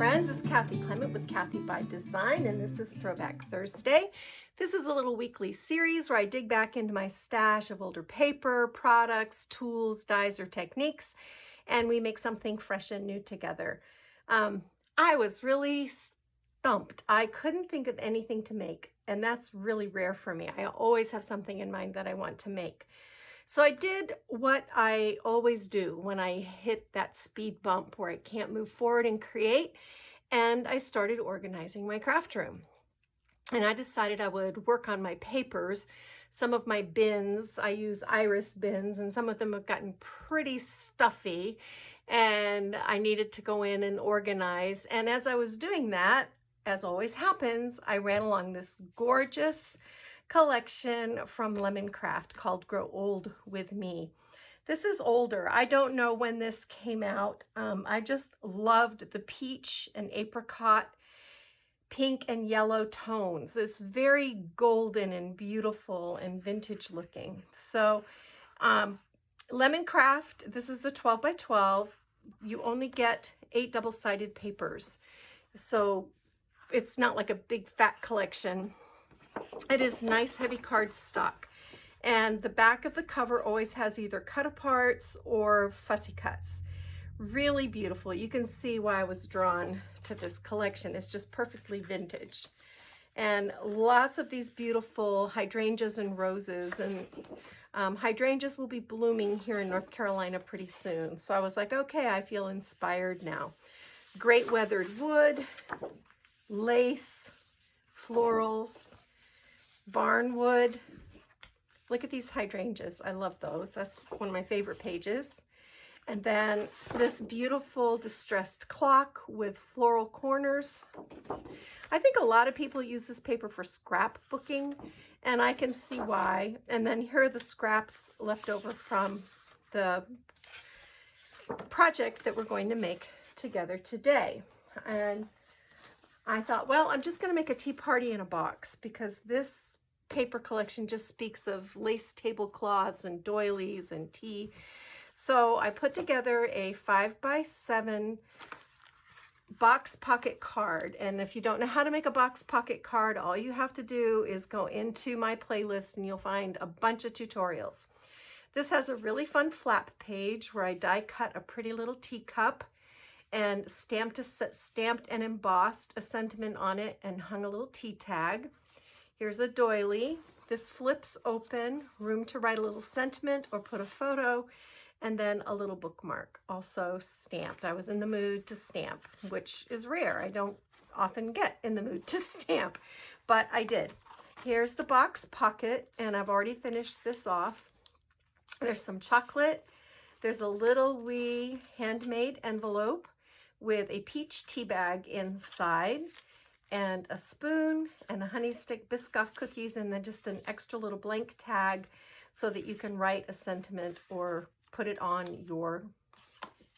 friends, it's Kathy Clement with Kathy by Design, and this is Throwback Thursday. This is a little weekly series where I dig back into my stash of older paper, products, tools, dyes, or techniques, and we make something fresh and new together. I was really stumped. I couldn't think of anything to make, and that's really rare for me. I always have something in mind that I want to make. So I did what I always do when I hit that speed bump where I can't move forward and create, and I started organizing my craft room. And I decided I would work on my papers. Some of my bins, I use iris bins, and some of them have gotten pretty stuffy, and I needed to go in and organize. And as I was doing that, as always happens, I ran along this gorgeous collection from Lemoncraft called Grow Old with Me. This is older. I don't know when this came out. I just loved the peach and apricot, pink and yellow tones. It's very golden and beautiful and vintage looking. So Lemoncraft, this is the 12 by 12. You only get 8 double-sided papers. So it's not like a big fat collection. It is nice heavy cardstock, and the back of the cover always has either cut aparts or fussy cuts. Really beautiful. You can see why I was drawn to this collection. It's just perfectly vintage, and lots of these beautiful hydrangeas and roses, and hydrangeas will be blooming here in North Carolina pretty soon. So I was like, okay, I feel inspired now. Great weathered wood, lace, florals, barnwood. Look at these hydrangeas. I love those. That's one of my favorite pages. And then this beautiful distressed clock with floral corners. I think a lot of people use this paper for scrapbooking, and I can see why. And then here are the scraps left over from the project that we're going to make together today. And I thought, well, I'm just going to make a tea party in a box, because this paper collection just speaks of lace tablecloths and doilies and tea. So I put together a 5 by 7 box pocket card. And if you don't know how to make a box pocket card, all you have to do is go into my playlist and you'll find a bunch of tutorials. This has a really fun flap page where I die cut a pretty little teacup and stamped and embossed a sentiment on it and hung a little tea tag. Here's a doily. This flips open, room to write a little sentiment or put a photo, and then a little bookmark, also stamped. I was in the mood to stamp, which is rare. I don't often get in the mood to stamp, but I did. Here's the box pocket, and I've already finished this off. There's some chocolate. There's a little wee handmade envelope with a peach tea bag inside, and a spoon and a honey stick Biscoff cookies, and then just an extra little blank tag so that you can write a sentiment or put it on your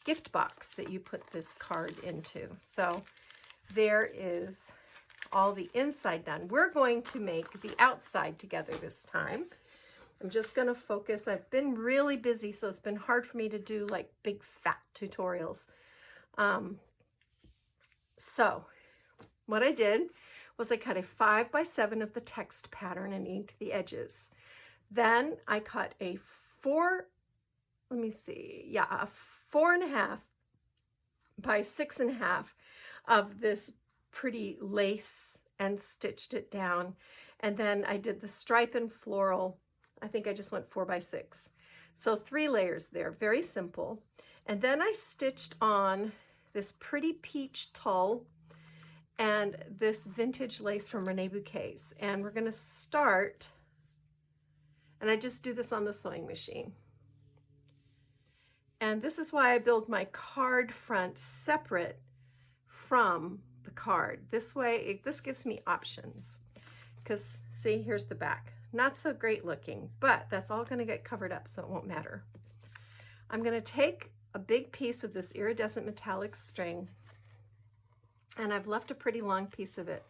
gift box that you put this card into. So there is all the inside done. We're going to make the outside together this time. I'm just going to focus. I've been really busy, so it's been hard for me to do like big fat tutorials. So what I did was I cut a 5 by 7 of the text pattern and inked the edges. Then I cut a 4.5 by 6.5 of this pretty lace and stitched it down. And then I did the stripe and floral. I think I just went 4 by 6. So 3 layers there, very simple. And then I stitched on this pretty peach tulle and this vintage lace from Reneabouquets. And we're going to start, and I just do this on the sewing machine. And this is why I build my card front separate from the card. This way, this gives me options. Because see, here's the back. Not so great looking, but that's all going to get covered up, so it won't matter. I'm going to take a big piece of this iridescent metallic string, and I've left a pretty long piece of it,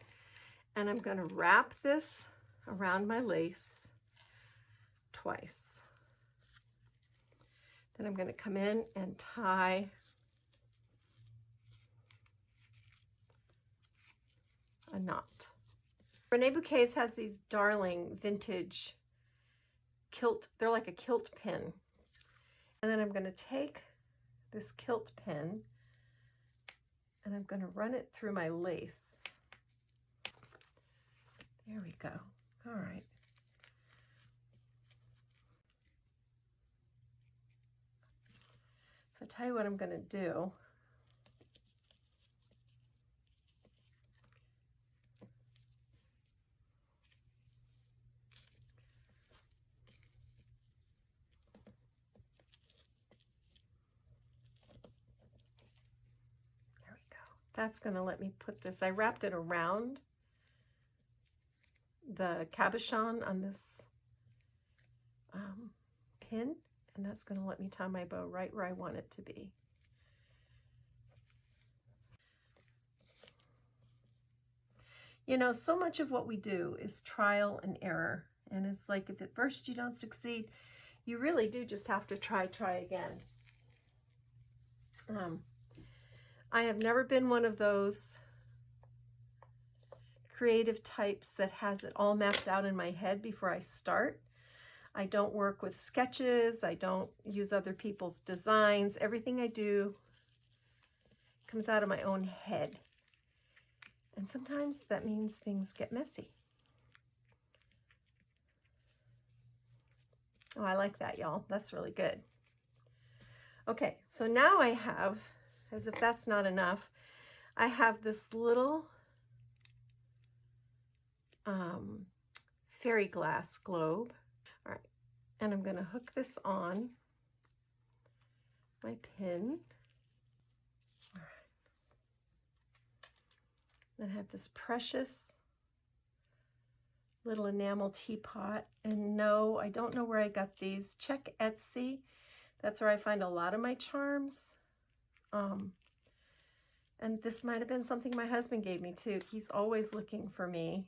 and I'm going to wrap this around my lace twice. Then I'm going to come in and tie a knot. Reneabouquets has these darling vintage kilt, they're like a kilt pin. And then I'm going to take this kilt pin and I'm going to run it through my lace. There we go. All right. So I'll tell you what I'm going to do. There we go. That's going to let me put this. I wrapped it around the cabochon on this pin, and that's going to let me tie my bow right where I want it to be. You know, so much of what we do is trial and error, and it's like if at first you don't succeed, you really do just have to try again. I have never been one of those creative types that has it all mapped out in my head before I start. I don't work with sketches. I don't use other people's designs. Everything I do comes out of my own head. And sometimes that means things get messy. Oh, I like that, y'all. That's really good. Okay, so now I have, as if that's not enough, I have this little fairy glass globe. All right, and I'm going to hook this on my pin. All right. Then I have this precious little enamel teapot, and no, I don't know where I got these. Check Etsy. That's where I find a lot of my charms. And this might have been something my husband gave me too. He's always looking for me,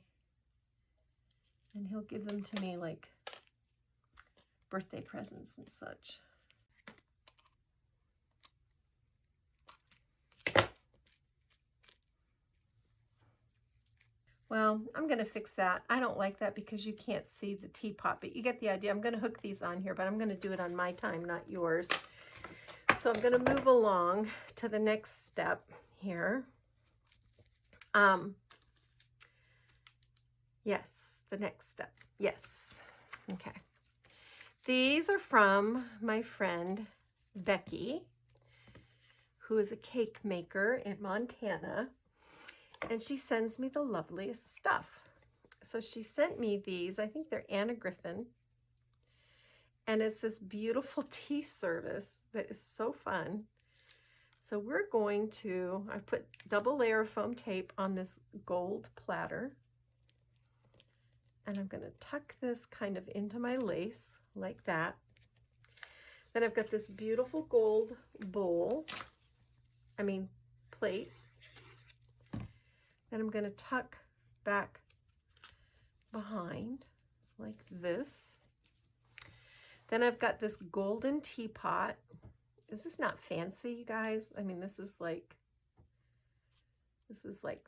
and he'll give them to me like birthday presents and such. Well, I'm going to fix that. I don't like that because you can't see the teapot, but you get the idea. I'm going to hook these on here, but I'm going to do it on my time, not yours. So I'm going to move along to the next step here. Yes, the next step. Yes. Okay. These are from my friend Becky, who is a cake maker in Montana, and she sends me the loveliest stuff. So she sent me these. I think they're Anna Griffin, and it's this beautiful tea service that is so fun. So we're going to, I put double layer of foam tape on this gold platter, and I'm going to tuck this kind of into my lace like that. Then I've got this beautiful gold plate. Then I'm going to tuck back behind like this. Then I've got this golden teapot. Is this not fancy, you guys? I mean, this is like the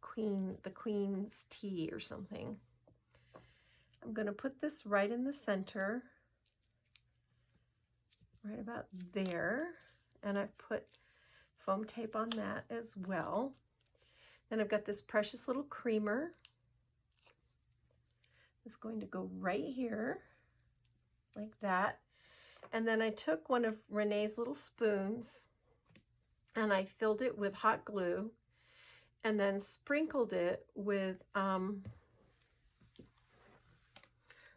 Queen's tea or something. I'm going to put this right in the center, right about there, and I've put foam tape on that as well. Then I've got this precious little creamer. It's going to go right here, like that. And then I took one of Renee's little spoons and I filled it with hot glue and then sprinkled it with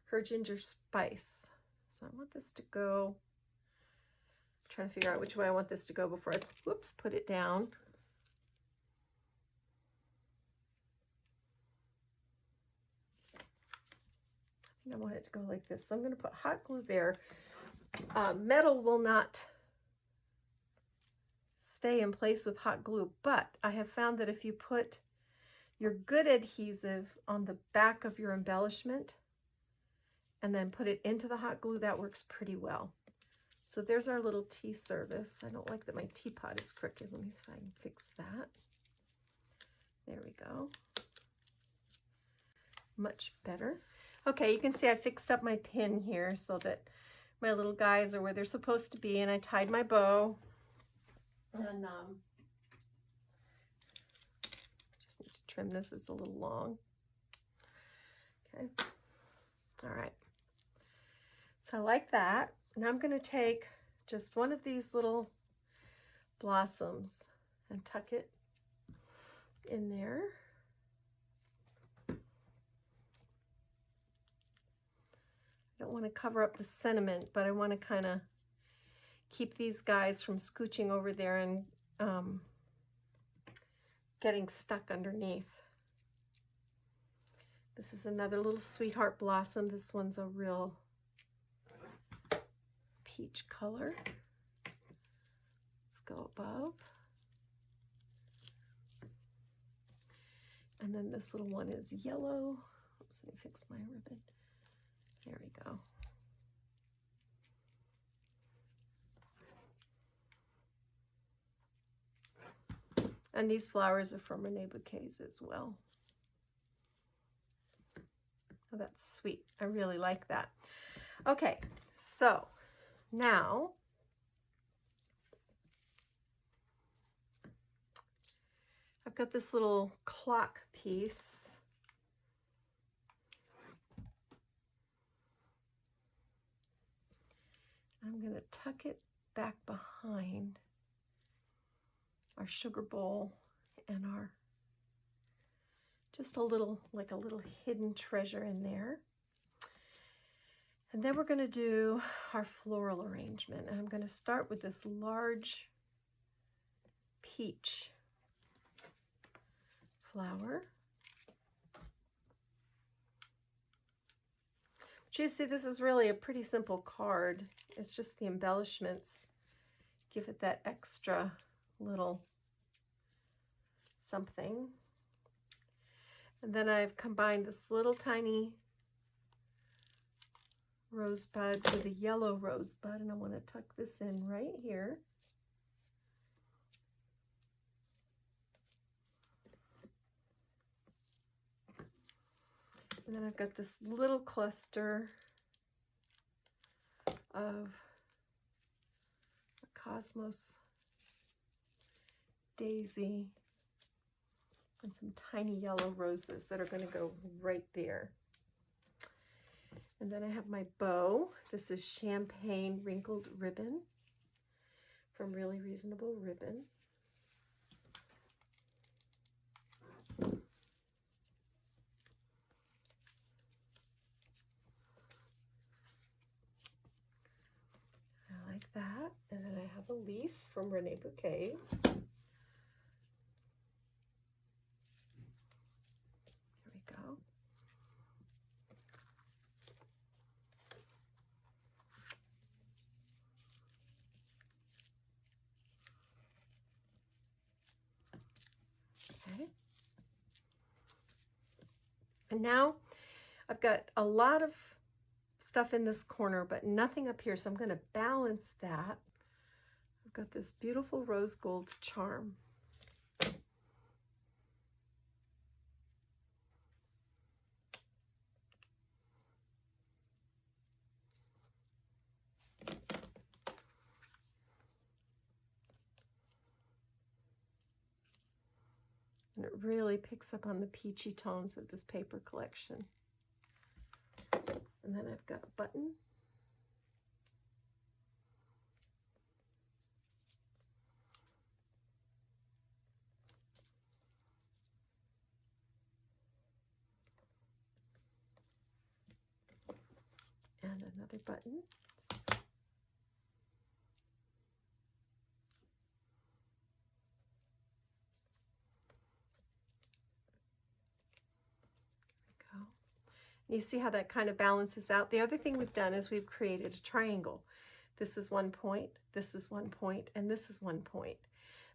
her ginger spice. So I want this to go, I'm trying to figure out which way I want this to go before I, whoops, put it down. I want it to go like this. So I'm going to put hot glue there. Metal will not stay in place with hot glue, but I have found that if you put your good adhesive on the back of your embellishment and then put it into the hot glue, that works pretty well. So there's our little tea service. I don't like that my teapot is crooked. Let me see if I can fix that. There we go. Much better. Okay, you can see I fixed up my pin here so that my little guys are where they're supposed to be, and I tied my bow. And just need to trim this, it's a little long. Okay, all right. So I like that. Now I'm going to take just one of these little blossoms and tuck it in there. I don't want to cover up the sentiment, but I want to kind of keep these guys from scooching over there and getting stuck underneath. This is another little sweetheart blossom. This one's a real peach color. Let's go above. And then this little one is yellow. Oops, let me fix my ribbon. There we go. And these flowers are from Reneabouquets as well. Oh, that's sweet. I really like that. Okay, so now I've got this little clock piece. I'm going to tuck it back behind our sugar bowl and our, just a little, like a little hidden treasure in there. And then we're going to do our floral arrangement. And I'm going to start with this large peach flower. But you see, this is really a pretty simple card. It's just the embellishments give it that extra little something. And then I've combined this little tiny rosebud with a yellow rosebud, and I want to tuck this in right here. And then I've got this little cluster of a Cosmos daisy and some tiny yellow roses that are going to go right there. And then I have my bow. This is champagne wrinkled ribbon from Really Reasonable Ribbon. I like that. And then I have a leaf from Reneabouquets. There we go. Okay. And now I've got a lot of stuff in this corner, but nothing up here. So I'm going to balance that. I've got this beautiful rose gold charm. And it really picks up on the peachy tones of this paper collection. And then I've got a button. And another button. You see how that kind of balances out. The other thing we've done is we've created a triangle. This is 1 point, this is 1 point, and this is 1 point.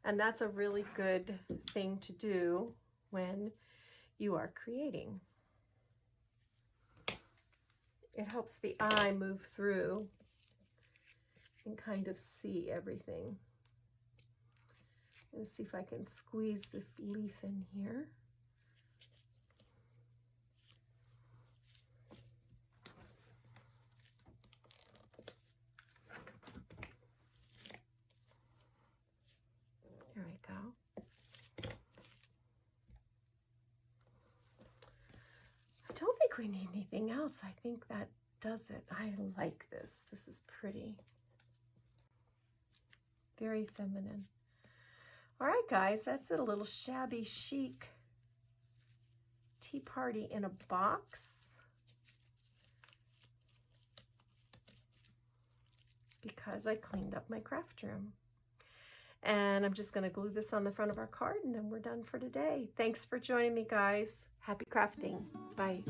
And that's a really good thing to do when you are creating. It helps the eye move through and kind of see everything. Let's see if I can squeeze this leaf in here. we need anything else. I think that does it. I like this. This is pretty. Very feminine. All right, guys, that's it. A little shabby chic tea party in a box. Because I cleaned up my craft room. And I'm just going to glue this on the front of our card, and then we're done for today. Thanks for joining me, guys. Happy crafting. Bye.